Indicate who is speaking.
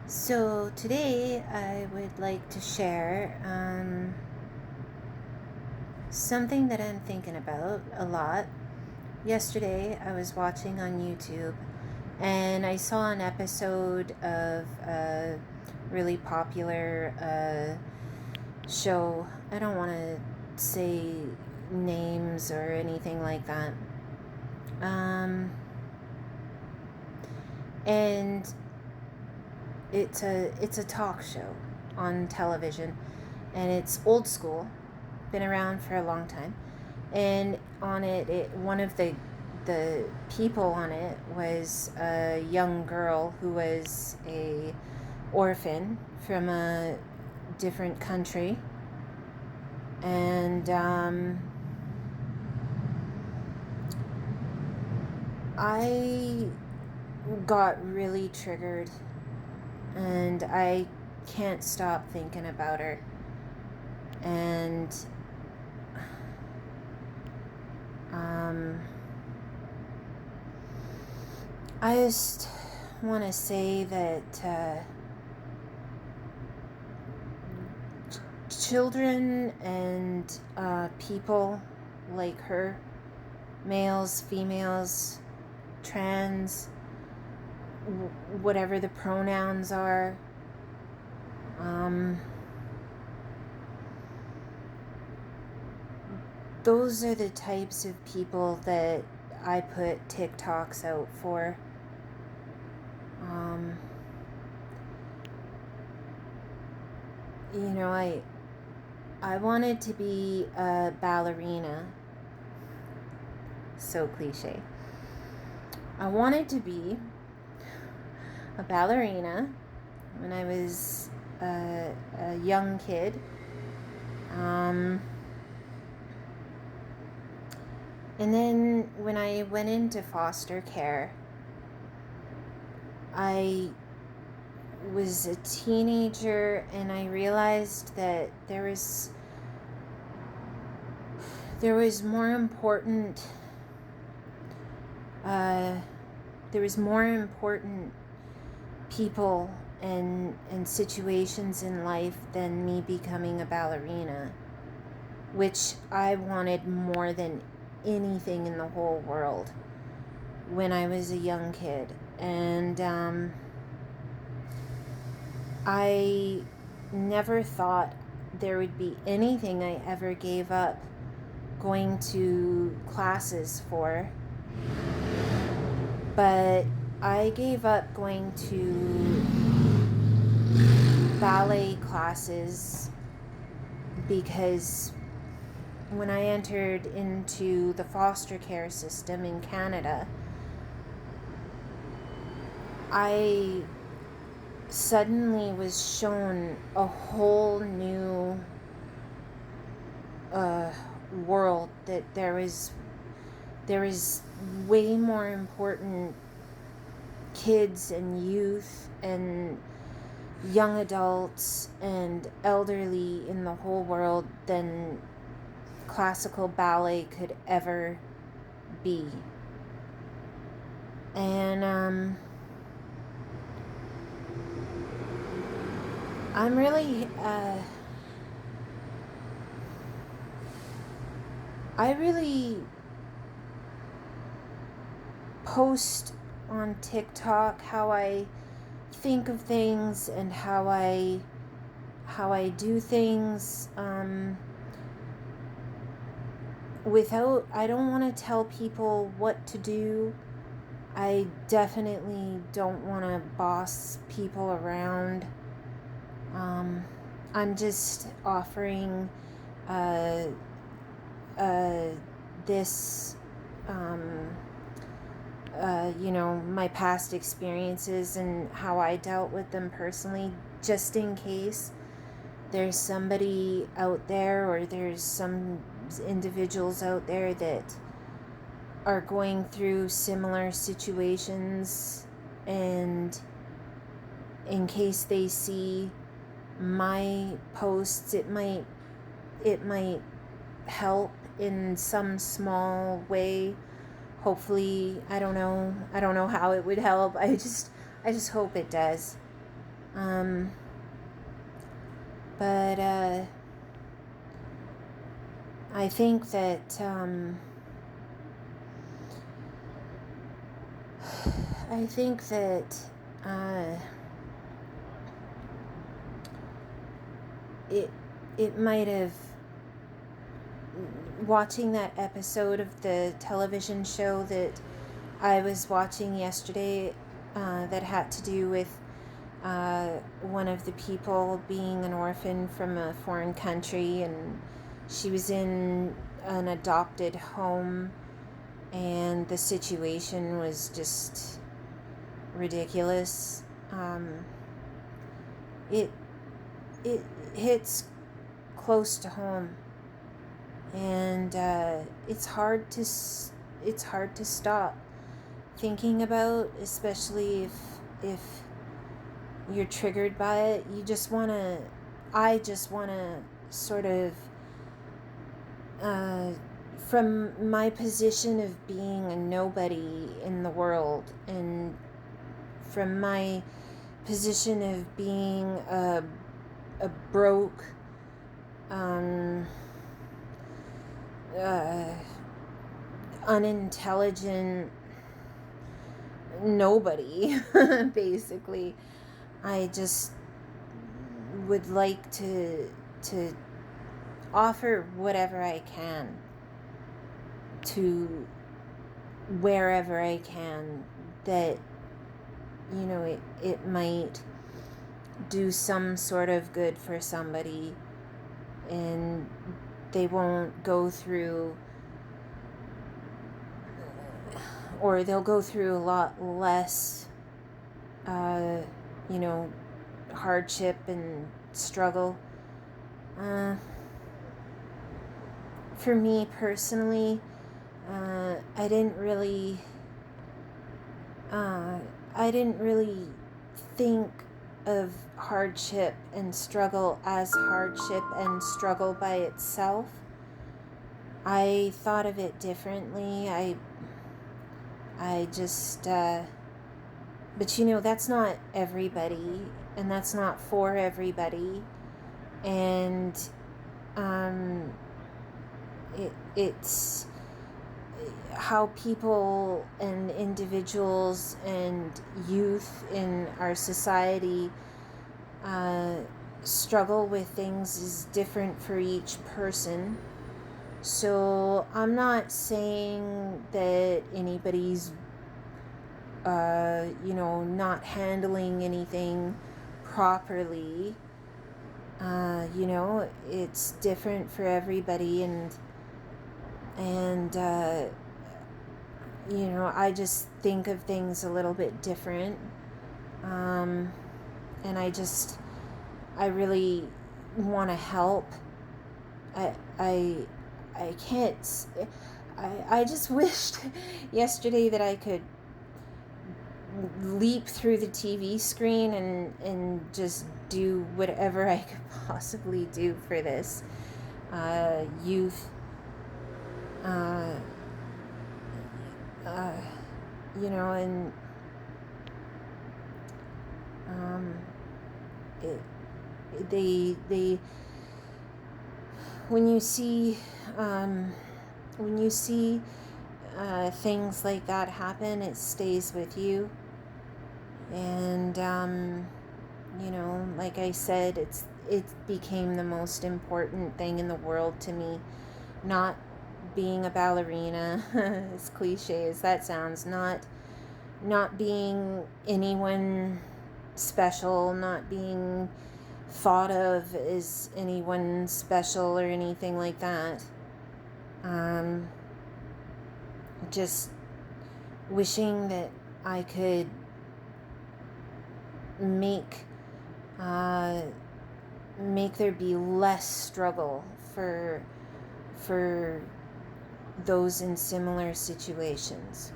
Speaker 1: So today I would like to share something that I'm thinking about a lot. Yesterday I was watching on YouTube and I saw an episode of a really popular show. I don't want to say names or anything like that. And it's a talk show on television, and it's old school, been around for a long time. And on it one of the people on it was a young girl who was a orphan from a different country, and I got really triggered, and I can't stop thinking about her. And I just want to say that children and people like her, males, females, trans, whatever the pronouns are, those are the types of people that I put TikToks out for. I wanted to be a ballerina. So cliche. I wanted to be a ballerina when I was a young kid. And then when I went into foster care, I was a teenager, and I realized that there was more important people and situations in life than me becoming a ballerina, which I wanted more than anything in the whole world when I was a young kid. And I never thought there would be anything I ever gave up going to classes for, but I gave up going to ballet classes because when I entered into the foster care system in Canada, I suddenly was shown a whole new world, that there is way more important kids and youth and young adults and elderly in the whole world than classical ballet could ever be. And I'm really I really post on TikTok how I think of things and how I do things I don't want to tell people what to do. I definitely don't want to boss people around. I'm just offering this my past experiences and how I dealt with them personally, just in case there's somebody out there, or there's some individuals out there that are going through similar situations, and in case they see my posts, it might help in some small way. Hopefully, I don't know how it would help. I just hope it does. But I think that it might have, watching that episode of the television show that I was watching yesterday, that had to do with one of the people being an orphan from a foreign country, and she was in an adopted home, and the situation was just ridiculous. It hits close to home, and it's hard to stop thinking about, especially if you're triggered by it. I just want to sort of, from my position of being a nobody in the world, and from my position of being a broke, unintelligent nobody, basically, I just would like to offer whatever I can to wherever I can, that, you know, it might do some sort of good for somebody, and they won't go through, or they'll go through a lot less, hardship and struggle. For me personally, I didn't really think of hardship and struggle as hardship and struggle by itself. I thought of it differently. I just, but that's not everybody, and that's not for everybody, and it's how people and individuals and youth in our society struggle with things is different for each person. So I'm not saying that anybody's not handling anything properly. It's different for everybody, and I just think of things a little bit different, and I really want to help. I can't. I just wished yesterday that I could leap through the TV screen and just do whatever I could possibly do for this youth. They when you see things like that happen, it stays with you. And like I said, it became the most important thing in the world to me. Not being a ballerina, as cliche as that sounds, not being anyone special, not being thought of as anyone special or anything like that. Just wishing that I could make there be less struggle for those in similar situations.